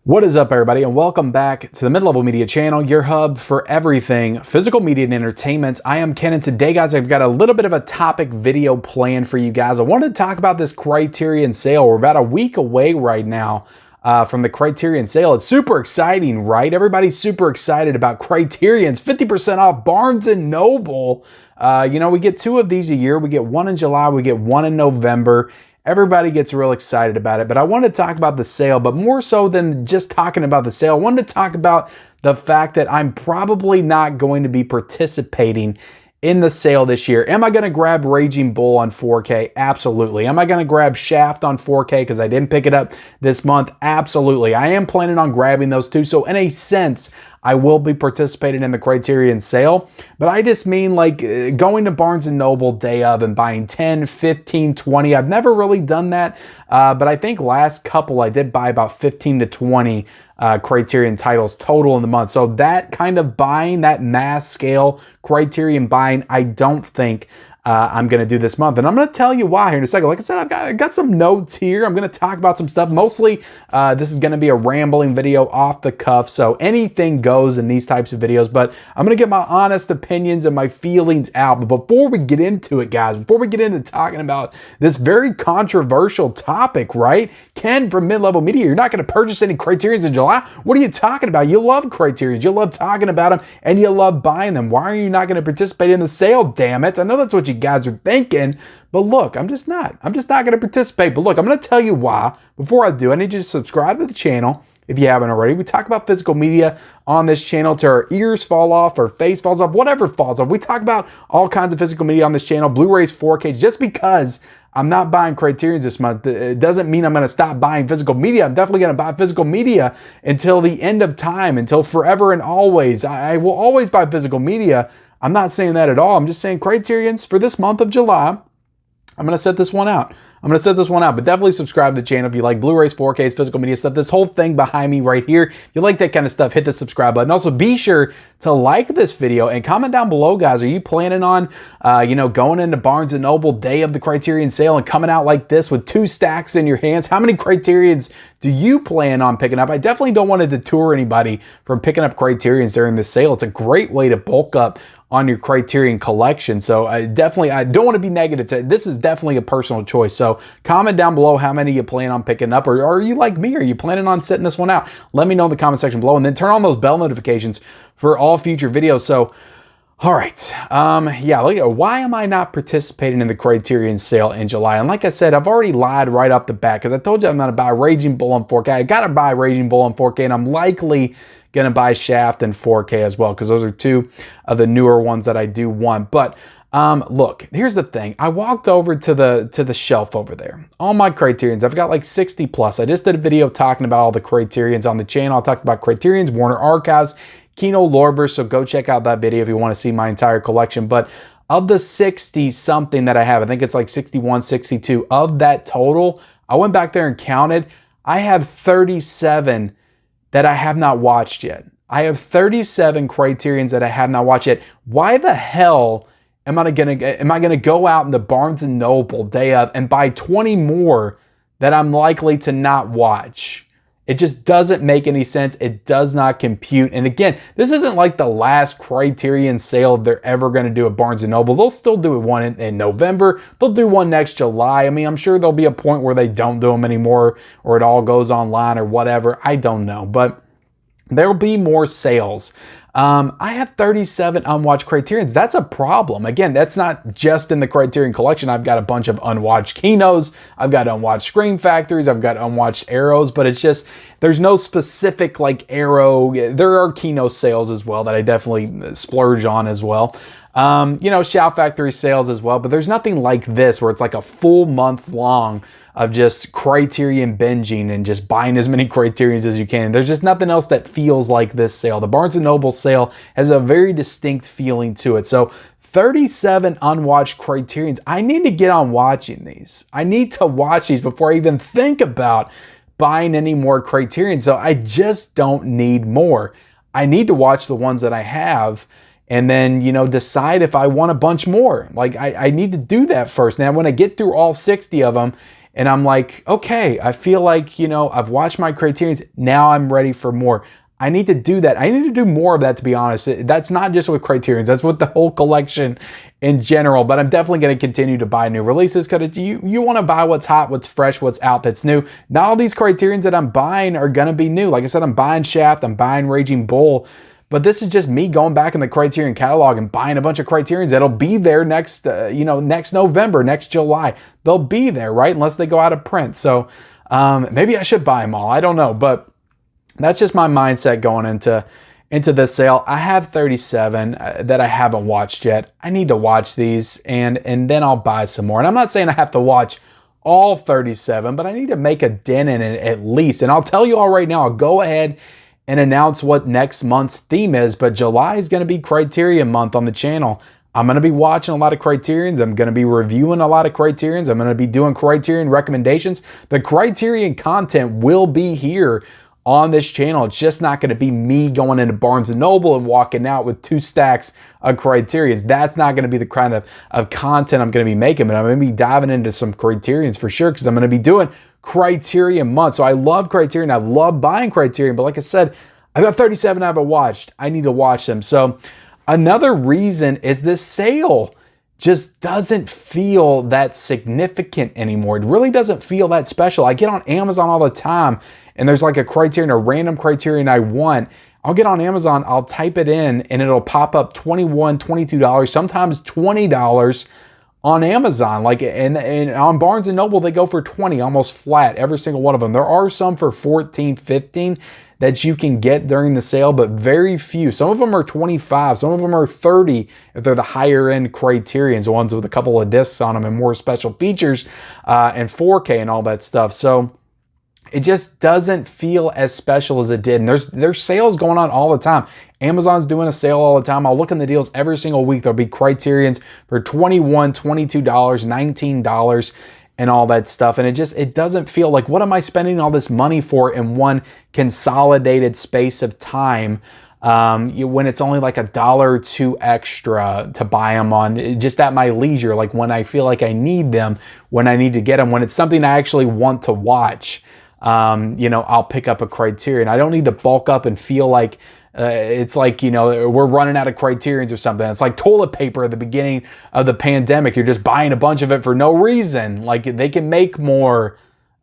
What is up, everybody, and welcome back to the Mid-Level Media channel, your hub for everything physical media and entertainment. I am Ken, and today, guys, I've got a little bit of a topic video planned for you guys. I wanted to talk about this Criterion sale. We're about a week away right now from the Criterion sale. It's super exciting, right? Everybody's super excited about Criterion's 50% off Barnes & Noble. We get two of these a year. We get one in July, we get one in November. Everybody gets real excited about it, but I wanted to talk about the sale, but more so than just talking about the sale, I wanted to talk about the fact that I'm probably not going to be participating in the sale this year. Am I going to grab Raging Bull on 4K? Absolutely. Am I going to grab Shaft on 4K because I didn't pick it up this month? Absolutely. I am planning on grabbing those two. So in a sense, I will be participating in the Criterion sale, but I just mean like going to Barnes & Noble day of and buying 10, 15, 20. I've never really done that, but I think last couple I did buy about 15 to 20 Criterion titles total in the month. So that kind of buying, that mass scale Criterion buying, I don't think I'm going to do this month. And I'm going to tell you why here in a second. Like I said, I've got some notes here. I'm going to talk about some stuff. Mostly, this is going to be a rambling video off the cuff. So anything goes in these types of videos. But I'm going to get my honest opinions and my feelings out. But before we get into it, guys, before we get into talking about this very controversial topic, right? Ken from Mid-Level Media, you're not going to purchase any Criterions in July? What are you talking about? You love Criterions. You love talking about them and you love buying them. Why are you not going to participate in the sale, damn it? I know that's what you guys are thinking, but look, I'm just not going to participate. But look, I'm going to tell you why. Before I do, I need you to subscribe to the channel if you haven't already. We talk about physical media on this channel till our ears fall off, our face falls off, whatever falls off. We talk about all kinds of physical media on this channel, Blu-rays, 4K. Just because I'm not buying Criterions this month, it doesn't mean I'm going to stop buying physical media. I'm definitely going to buy physical media until the end of time, until forever and always. I will always buy physical media. I'm not saying that at all. I'm just saying Criterions for this month of July, I'm going to set this one out. But definitely subscribe to the channel if you like Blu-rays, 4Ks, physical media stuff. This whole thing behind me right here, if you like that kind of stuff, hit the subscribe button. Also, be sure to like this video and comment down below, guys. Are you planning on, going into Barnes & Noble day of the Criterion sale and coming out like this with two stacks in your hands? How many Criterions do you plan on picking up? I definitely don't want to deter anybody from picking up Criterions during this sale. It's a great way to bulk up on your Criterion collection. So I don't want to be negative. This is definitely a personal choice. So comment down below how many you plan on picking up, or are you like me? Are you planning on sitting this one out? Let me know in the comment section below, and then turn on those bell notifications for all future videos. So, all right. Why am I not participating in the Criterion sale in July? And like I said, I've already lied right off the bat because I told you I'm going to buy Raging Bull on 4K. I got to buy Raging Bull on 4K, and I'm likely going to buy Shaft in 4K as well, because those are two of the newer ones that I do want. But look, here's the thing. I walked over to the shelf over there. All my Criterions, I've got like 60 plus. I just did a video talking about all the Criterions on the channel. I talked about Criterions, Warner Archives, Kino Lorber, so go check out that video if you want to see my entire collection. But of the 60 something that I have, I think it's like 61, 62 of that total, I went back there and counted. I have 37 that I have not watched yet. I have 37 Criterions that I have not watched yet. Why the hell am I gonna go out into Barnes & Noble day of and buy 20 more that I'm likely to not watch? It just doesn't make any sense. It does not compute. And again, this isn't like the last Criterion sale they're ever going to do at Barnes & Noble. They'll still do one in November. They'll do one next July. I mean, I'm sure there'll be a point where they don't do them anymore, or it all goes online or whatever. I don't know, but there'll be more sales. I have 37 unwatched Criterions. That's a problem. Again, that's not just in the Criterion collection. I've got a bunch of unwatched Kinos. I've got unwatched Scream Factories. I've got unwatched Arrows, but it's just, there's no specific like Arrow. There are Kino sales as well that I definitely splurge on as well. Shout Factory sales as well, but there's nothing like this where it's like a full month long of just Criterion binging and just buying as many Criterions as you can. There's just nothing else that feels like this sale. The Barnes & Noble sale has a very distinct feeling to it. So 37 unwatched Criterions. I need to get on watching these. I need to watch these before I even think about buying any more Criterions. So I just don't need more. I need to watch the ones that I have and then, decide if I want a bunch more. Like I need to do that first. Now, when I get through all 60 of them, And I'm like, okay, I feel like, you know, I've watched my Criterions. Now I'm ready for more. I need to do that. I need to do more of that, to be honest. That's not just with Criterions. That's with the whole collection in general. But I'm definitely going to continue to buy new releases because you want to buy what's hot, what's fresh, what's out, that's new. Not all these Criterions that I'm buying are going to be new. Like I said, I'm buying Shaft, I'm buying Raging Bull. But this is just me going back in the Criterion catalog and buying a bunch of Criterions that'll be there next, next November, next July. They'll be there, right? Unless they go out of print. So maybe I should buy them all. I don't know. But that's just my mindset going into this sale. I have 37 that I haven't watched yet. I need to watch these and then I'll buy some more. And I'm not saying I have to watch all 37, but I need to make a dent in it at least. And I'll tell you all right now, I'll go ahead and announce what next month's theme is, but July is going to be Criterion month on the channel. I'm going to be watching a lot of Criterions. I'm going to be reviewing a lot of Criterions. I'm going to be doing Criterion recommendations. The Criterion content will be here on this channel. It's just not going to be me going into Barnes & Noble and walking out with 2 stacks of Criterions. That's not going to be the kind of content I'm going to be making, but I'm going to be diving into some Criterions for sure because I'm going to be doing Criterion month. So I love Criterion. I love buying Criterion, but like I said, I've got 37 I haven't watched. I need to watch them. So another reason is this sale just doesn't feel that significant anymore. It really doesn't feel that special. I get on Amazon all the time and there's like a Criterion, a random Criterion I want. I'll get on Amazon, I'll type it in and it'll pop up $21, $22, sometimes $20 on Amazon. Like, and on Barnes & Noble, they go for 20, almost flat, every single one of them. There are some for 14, 15 that you can get during the sale, but very few. Some of them are 25, some of them are 30 if they're the higher end Criterions, the ones with a couple of discs on them and more special features and 4K and all that stuff. So it just doesn't feel as special as it did. And there's sales going on all the time. Amazon's doing a sale all the time. I'll look in the deals every single week. There'll be Criterions for $21, $22, $19 and all that stuff. And it doesn't feel like, what am I spending all this money for in one consolidated space of time when it's only like $1 or $2 extra to buy them on just at my leisure, like when I feel like I need them, when I need to get them, when it's something I actually want to watch. I'll pick up a Criterion. I don't need to bulk up and feel like it's like, we're running out of Criterions or something. It's like toilet paper at the beginning of the pandemic. You're just buying a bunch of it for no reason. Like, they can make more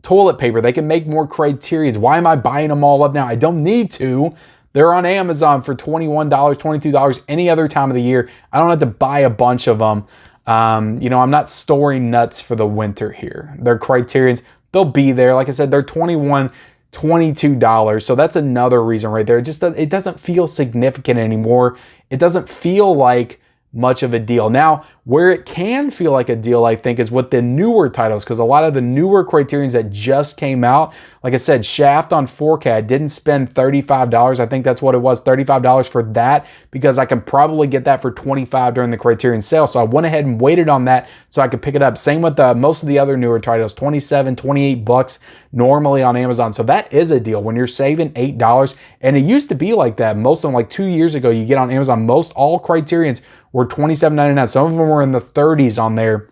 toilet paper. They can make more Criterions. Why am I buying them all up now? I don't need to. They're on Amazon for $21, $22 any other time of the year. I don't have to buy a bunch of them. I'm not storing nuts for the winter here. They're Criterions. They'll be there. Like I said, they're $21, $22. So that's another reason right there. It doesn't feel significant anymore. It doesn't feel like much of a deal. Now, where it can feel like a deal, I think, is with the newer titles, because a lot of the newer Criterions that just came out, like I said, Shaft on 4K, I didn't spend $35. I think that's what it was, $35 for that, because I can probably get that for $25 during the Criterion sale. So I went ahead and waited on that so I could pick it up. Same with most of the other newer titles, $27, $28 normally on Amazon. So that is a deal when you're saving $8. And it used to be like that. Most of them, like 2 years ago, you get on Amazon, all Criterions were $27.99. Some of them were in the 30s on there.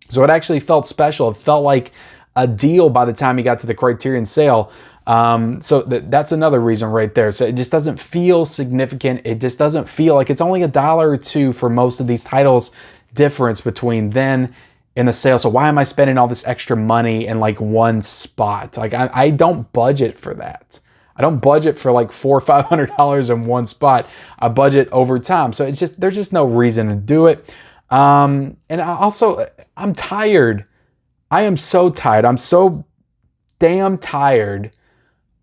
So it actually felt special. It felt like a deal by the time you got to the Criterion sale. So that's another reason right there. So it just doesn't feel significant. It just doesn't feel like it's only $1 or $2 for most of these titles difference between then and the sale. So why am I spending all this extra money in like one spot? Like I don't budget for that. I don't budget for like $400 or $500 in one spot. I budget over time. So there's just no reason to do it. And I'm tired. I am so tired. I'm so damn tired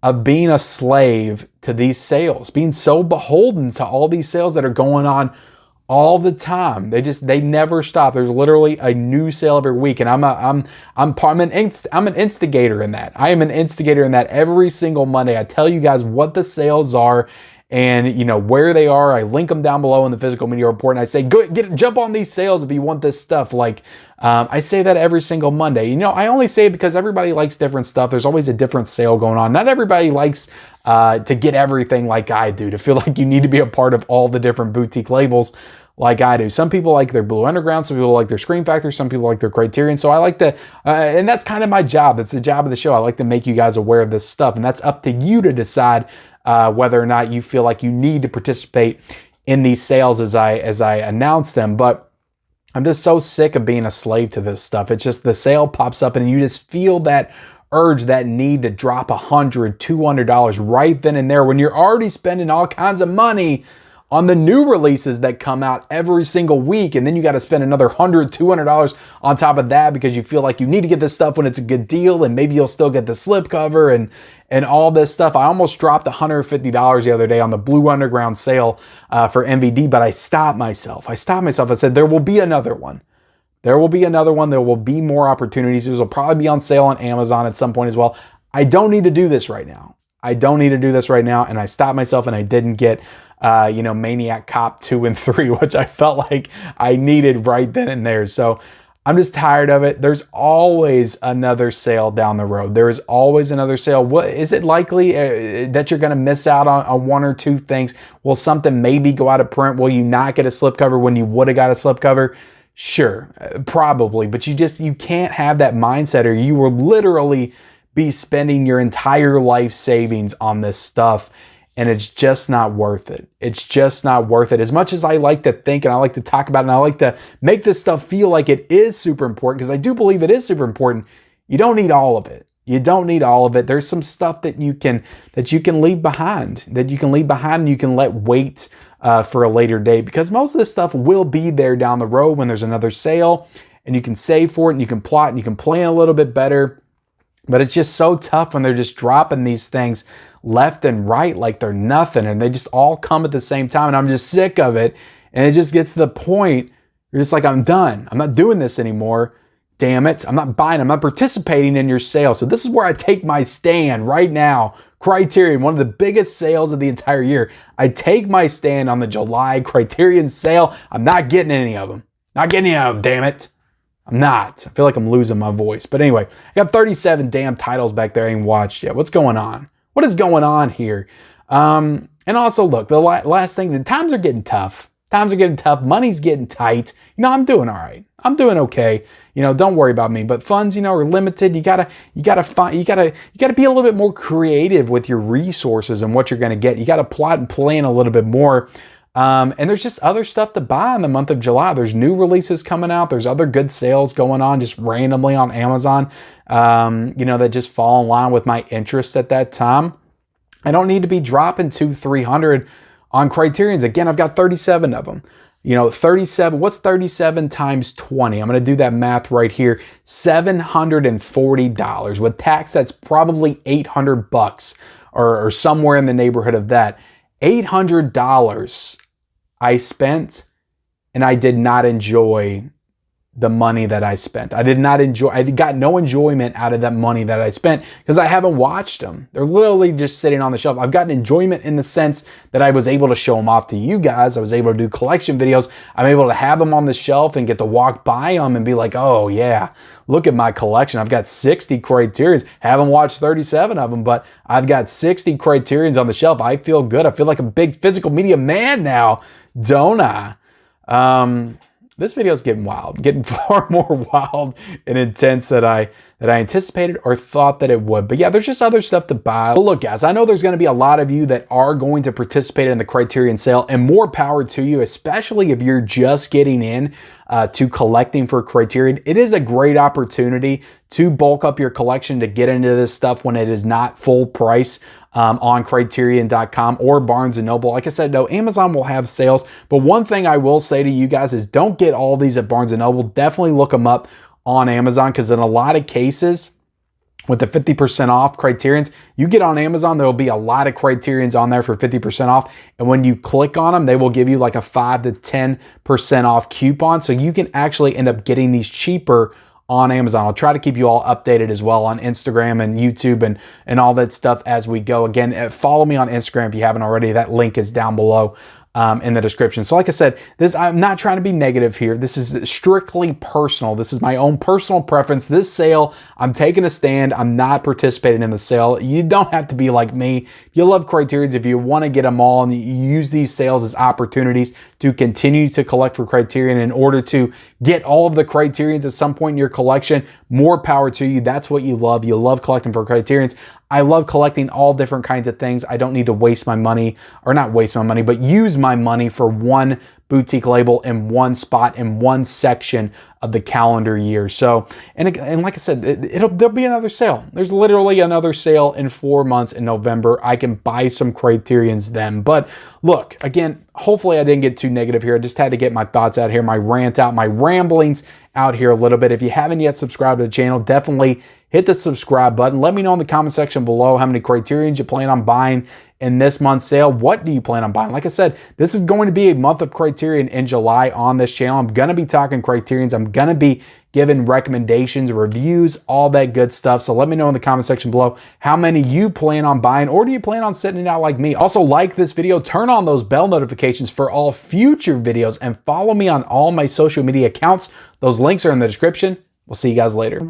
of being a slave to these sales, being so beholden to all these sales that are going on all the time. They never stop. There's literally a new sale every week, and I'm an instigator in that. I am an instigator in that every single Monday. I tell you guys what the sales are and where they are. I link them down below in the physical media report, and I say, jump on these sales if you want this stuff. Like I say that every single Monday. I only say it because everybody likes different stuff. There's always a different sale going on. Not everybody likes to get everything like I do, to feel like you need to be a part of all the different boutique labels like I do. Some people like their Blue Underground, some people like their Scream Factor, some people like their Criterion. So I like to, and that's kind of my job. That's the job of the show. I like to make you guys aware of this stuff, and that's up to you to decide whether or not you feel like you need to participate in these sales as I announce them. But I'm just so sick of being a slave to this stuff. It's just the sale pops up and you just feel that urge, that need to drop $100, $200 right then and there when you're already spending all kinds of money on the new releases that come out every single week. And then you got to spend another $100, $200 on top of that because you feel like you need to get this stuff when it's a good deal, and maybe you'll still get the slipcover and all this stuff. I almost dropped $150 the other day on the Blue Underground sale for MVD, but I stopped myself. I said, there will be another one. There will be another one. There will be more opportunities. These will probably be on sale on Amazon at some point as well. I don't need to do this right now. And I stopped myself, and I didn't get Maniac Cop 2 and 3, which I felt like I needed right then and there. So I'm just tired of it. There's always another sale down the road. There is always another sale. What is it likely that you're going to miss out on one or two things? Will something maybe go out of print? Will you not get a slipcover when you would have got a slipcover? Sure, probably, but you can't have that mindset, or you will literally be spending your entire life savings on this stuff, and it's just not worth it. It's just not worth it. As much as I like to think and I like to talk about it and I like to make this stuff feel like it is super important, because I do believe it is super important, you don't need all of it. You don't need all of it. There's some stuff that you can leave behind, and you can let wait for a later date, because most of this stuff will be there down the road when there's another sale, and you can save for it, and you can plot, and you can plan a little bit better. But it's just so tough when they're just dropping these things left and right like they're nothing, and they just all come at the same time, and I'm just sick of it. And it just gets to the point you're just like, I'm done. I'm not doing this anymore. Damn it. I'm not buying. I'm not participating in your sale. So this is where I take my stand right now. Criterion, one of the biggest sales of the entire year. I take my stand on the July Criterion sale. I'm not getting any of them. Not getting any of them, damn it. I'm not. I feel like I'm losing my voice. But anyway, I got 37 damn titles back there I ain't watched yet. What's going on? What is going on here? And also, look, the last thing, the times are getting tough. Money's getting tight. I'm doing all right. I'm doing okay. Don't worry about me. But funds, are limited. You gotta be a little bit more creative with your resources and what you're gonna get. You gotta plot and plan a little bit more. And there's just other stuff to buy in the month of July. There's new releases coming out. There's other good sales going on just randomly on Amazon, that just fall in line with my interests at that time. I don't need to be dropping $200-$300 on Criterions. Again, I've got 37 of them. 37, what's 37 times 20? I'm going to do that math right here. $740. With tax, that's probably $800 or somewhere in the neighborhood of that. $800 I spent, and I did not enjoy the money that I spent. I got no enjoyment out of that money that I spent because I haven't watched them. They're literally just sitting on the shelf. I've gotten enjoyment in the sense that I was able to show them off to you guys. I was able to do collection videos. I'm able to have them on the shelf and get to walk by them and be like, oh yeah, look at my collection. I've got 60 Criterions. Haven't watched 37 of them, but I've got 60 Criterions on the shelf. I feel good. I feel like a big physical media man now, don't I? This video is getting wild, getting far more wild and intense than I anticipated or thought that it would. But yeah, there's just other stuff to buy. But look, guys, I know there's going to be a lot of you that are going to participate in the Criterion sale, and more power to you, especially if you're just getting in to collecting for Criterion. It is a great opportunity to bulk up your collection, to get into this stuff when it is not full price on Criterion.com or Barnes & Noble. Like I said, no, Amazon will have sales. But one thing I will say to you guys is don't get all these at Barnes & Noble. Definitely look them up on Amazon, because in a lot of cases, with the 50% off Criterions, you get on Amazon, there will be a lot of Criterions on there for 50% off. And when you click on them, they will give you like a 5 to 10% off coupon. So you can actually end up getting these cheaper on Amazon. I'll try to keep you all updated as well on Instagram and YouTube and all that stuff as we go. Again, follow me on Instagram if you haven't already. That link is down below in the description. So like I said, I'm not trying to be negative here. This is strictly personal. This is my own personal preference. This sale, I'm taking a stand. I'm not participating in the sale. You don't have to be like me. You love Criterions. If you want to get them all and you use these sales as opportunities to continue to collect for Criterion in order to get all of the Criterions at some point in your collection, more power to you. That's what you love. You love collecting for Criterions. I love collecting all different kinds of things. I don't need to waste my money, or not waste my money, but use my money for one boutique label in one spot, in one section of the calendar year. So, and like I said, there'll be another sale. There's literally another sale in 4 months in November. I can buy some Criterions then. But look, again, hopefully I didn't get too negative here. I just had to get my thoughts out here, my rant out, my ramblings out here a little bit. If you haven't yet subscribed to the channel, definitely hit the subscribe button. Let me know in the comment section below how many Criterions you plan on buying in this month's sale. What do you plan on buying? Like I said, this is going to be a month of Criterion in July on this channel. I'm going to be talking Criterions. I'm going to be giving recommendations, reviews, all that good stuff. So let me know in the comment section below how many you plan on buying, or do you plan on sitting it out like me? Also, like this video, turn on those bell notifications for all future videos, and follow me on all my social media accounts. Those links are in the description. We'll see you guys later.